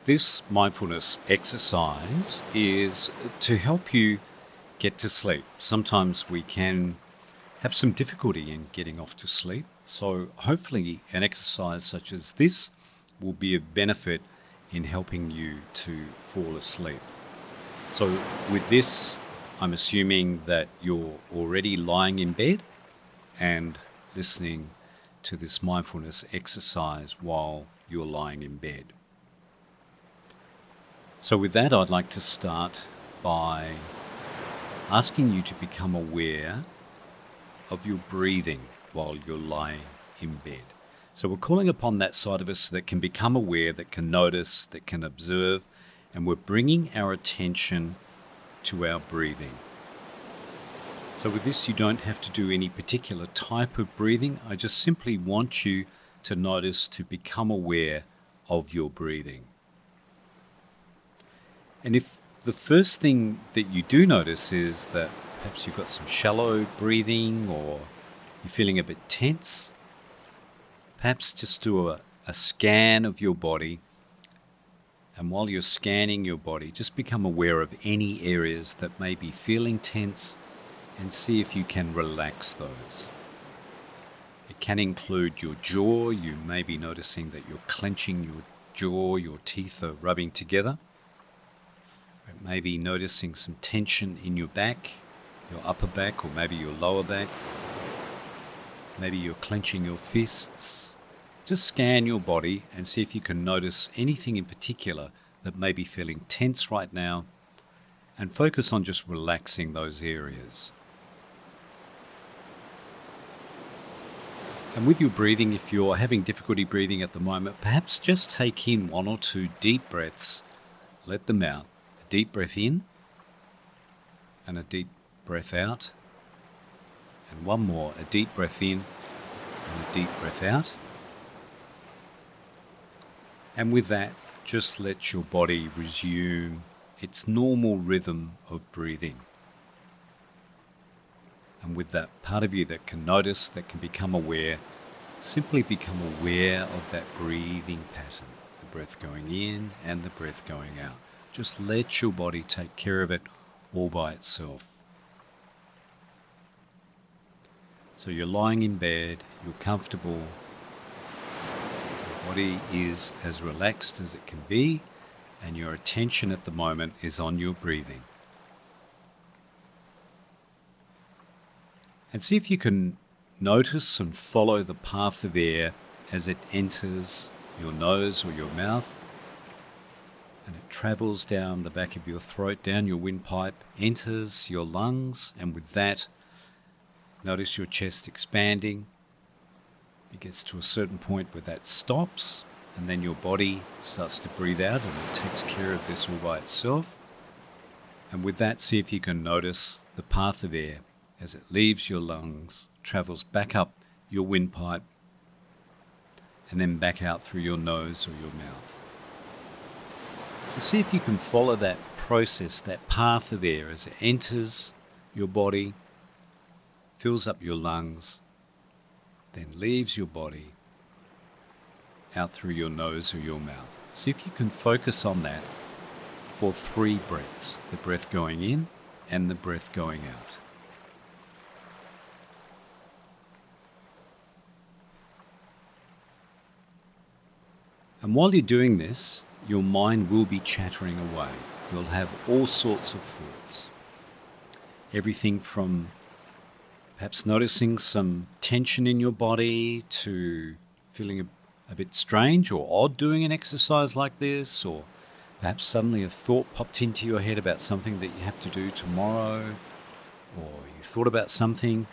This mindfulness exercise is to help you get to sleep. Sometimes we can have some difficulty in getting off to sleep, so hopefully an exercise such as this will be of benefit in helping you to fall asleep. So with this, I'm assuming that you're already lying in bed and listening to this mindfulness exercise while you're lying in bed. So with that, I'd like to start by asking you to become aware of your breathing while you're lying in bed. So we're calling upon that side of us that can become aware, that can notice, that can observe, and we're bringing our attention to our breathing. So with this, you don't have to do any particular type of breathing. I just simply want you to notice, to become aware of your breathing. And if the first thing that you do notice is that perhaps you've got some shallow breathing or you're feeling a bit tense, perhaps just do a scan of your body. And while you're scanning your body, just become aware of any areas that may be feeling tense and see if you can relax those. It can include your jaw. You may be noticing that you're clenching your jaw, your teeth are rubbing together. It may be noticing some tension in your back, your upper back, or maybe your lower back. Maybe you're clenching your fists. Just scan your body and see if you can notice anything in particular that may be feeling tense right now, and focus on just relaxing those areas. And with your breathing, if you're having difficulty breathing at the moment, perhaps just take in 1 or 2 deep breaths, let them out. A deep breath in and a deep breath out. And one more, a deep breath in and a deep breath out. And with that, just let your body resume its normal rhythm of breathing. And with that part of you that can notice, that can become aware, simply become aware of that breathing pattern, the breath going in and the breath going out. Just let your body take care of it all by itself. So you're lying in bed, you're comfortable, your body is as relaxed as it can be, and your attention at the moment is on your breathing. And see if you can notice and follow the path of air as it enters your nose or your mouth, and it travels down the back of your throat, down your windpipe, enters your lungs, and with that, notice your chest expanding. It gets to a certain point where that stops, and then your body starts to breathe out, and it takes care of this all by itself. And with that, see if you can notice the path of air as it leaves your lungs, travels back up your windpipe, and then back out through your nose or your mouth. So see if you can follow that process, that path of air as it enters your body, fills up your lungs, then leaves your body out through your nose or your mouth. See if you can focus on that for 3 breaths, the breath going in and the breath going out. And while you're doing this, your mind will be chattering away. You'll have all sorts of thoughts. Everything from perhaps noticing some tension in your body to feeling a bit strange or odd doing an exercise like this, or perhaps suddenly a thought popped into your head about something that you have to do tomorrow, or you thought about something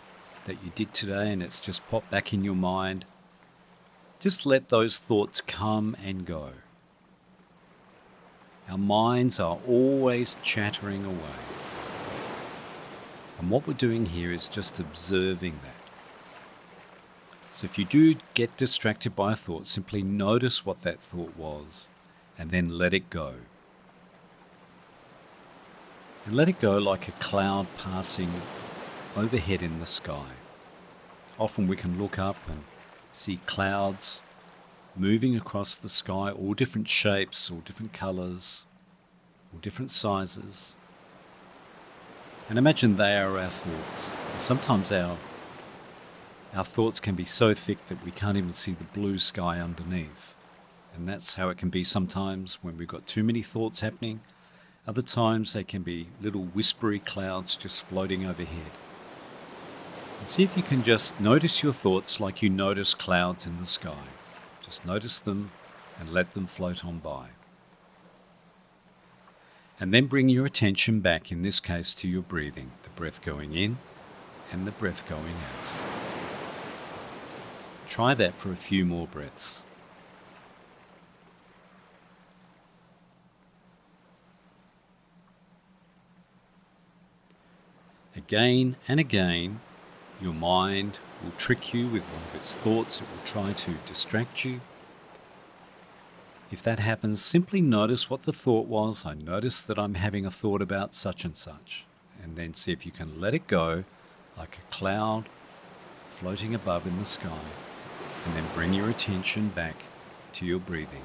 that you did today and it's just popped back in your mind. Just let those thoughts come and go. Our minds are always chattering away. And what we're doing here is just observing that. So if you do get distracted by a thought, simply notice what that thought was and then let it go. And let it go like a cloud passing overhead in the sky. Often we can look up and see clouds moving across the sky, all different shapes, all different colours, all different sizes. And imagine they are our thoughts. And sometimes our thoughts can be so thick that we can't even see the blue sky underneath. And that's how it can be sometimes when we've got too many thoughts happening. Other times they can be little whispery clouds just floating overhead. And see if you can just notice your thoughts like you notice clouds in the sky. Just notice them and let them float on by. And then bring your attention back, in this case, to your breathing, the breath going in and the breath going out. Try that for a few more breaths. Again and again, your mind will trick you with one of its thoughts. It will try to distract you. If that happens, simply notice what the thought was. I notice that I'm having a thought about such and such. And then see if you can let it go like a cloud floating above in the sky. And then bring your attention back to your breathing.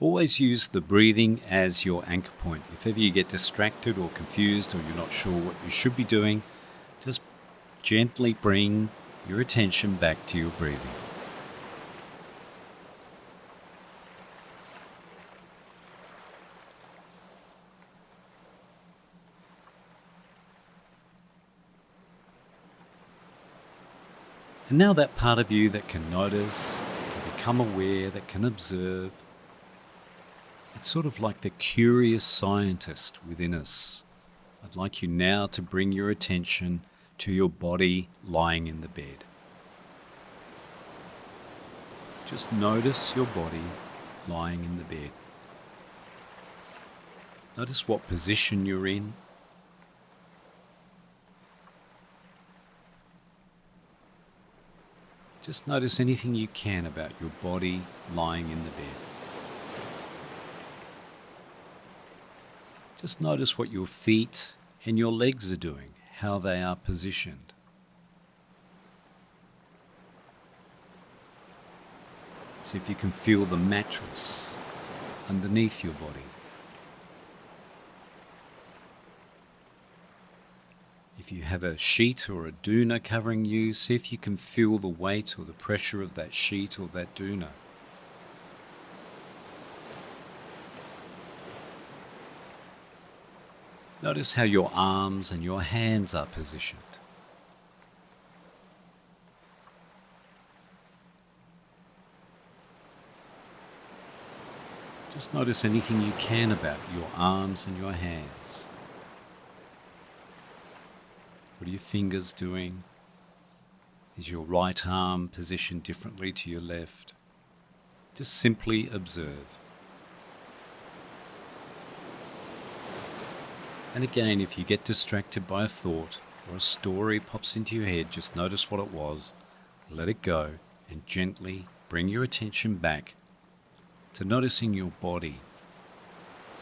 Always use the breathing as your anchor point. If ever you get distracted or confused or you're not sure what you should be doing, just gently bring your attention back to your breathing. And now that part of you that can notice, that can become aware, that can observe, it's sort of like the curious scientist within us. I'd like you now to bring your attention to your body lying in the bed. Just notice your body lying in the bed. Notice what position you're in. Just notice anything you can about your body lying in the bed. Just notice what your feet and your legs are doing, how they are positioned. See if you can feel the mattress underneath your body. If you have a sheet or a doona covering you, see if you can feel the weight or the pressure of that sheet or that doona. Notice how your arms and your hands are positioned. Just notice anything you can about your arms and your hands. What are your fingers doing? Is your right arm positioned differently to your left? Just simply observe. And again, if you get distracted by a thought or a story pops into your head, just notice what it was, let it go, and gently bring your attention back to noticing your body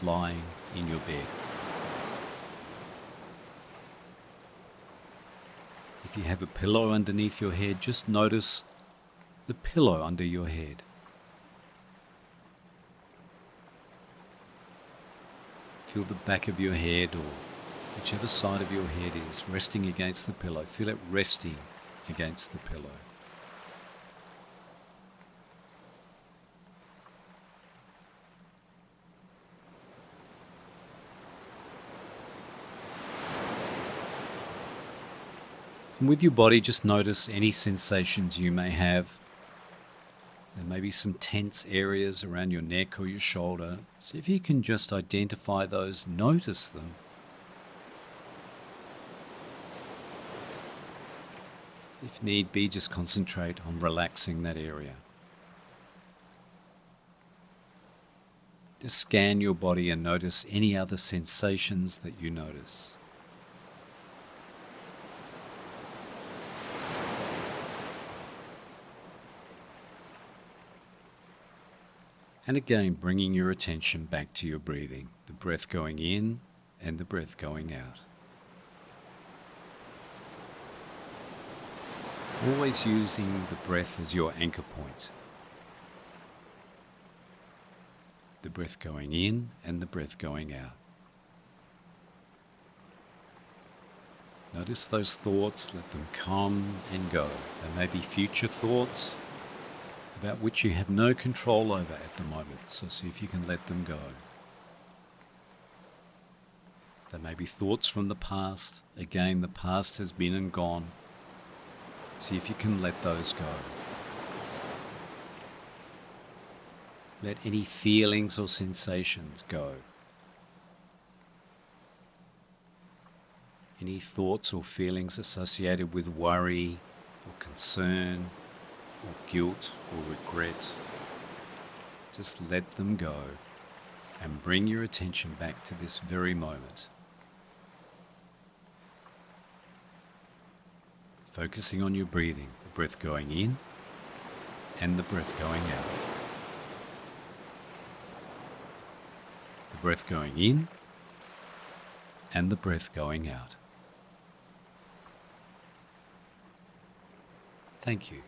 lying in your bed. If you have a pillow underneath your head, just notice the pillow under your head. Feel the back of your head, or whichever side of your head is resting against the pillow. Feel it resting against the pillow. And with your body, just notice any sensations you may have. There may be some tense areas around your neck or your shoulder. See if you can just identify those, notice them. If need be, just concentrate on relaxing that area. Just scan your body and notice any other sensations that you notice. And again, bringing your attention back to your breathing, the breath going in and the breath going out. always using the breath as your anchor point. The breath going in and the breath going out. Notice those thoughts, let them come and go. There may be future thoughts about which you have no control over at the moment, so see if you can let them go. There may be thoughts from the past. Again, the past has been and gone. See if you can let those go. Let any feelings or sensations go. Any thoughts or feelings associated with worry or concern or guilt or regret, just let them go and bring your attention back to this very moment. Focusing on your breathing, the breath going in and the breath going out. The breath going in and the breath going out. Thank you.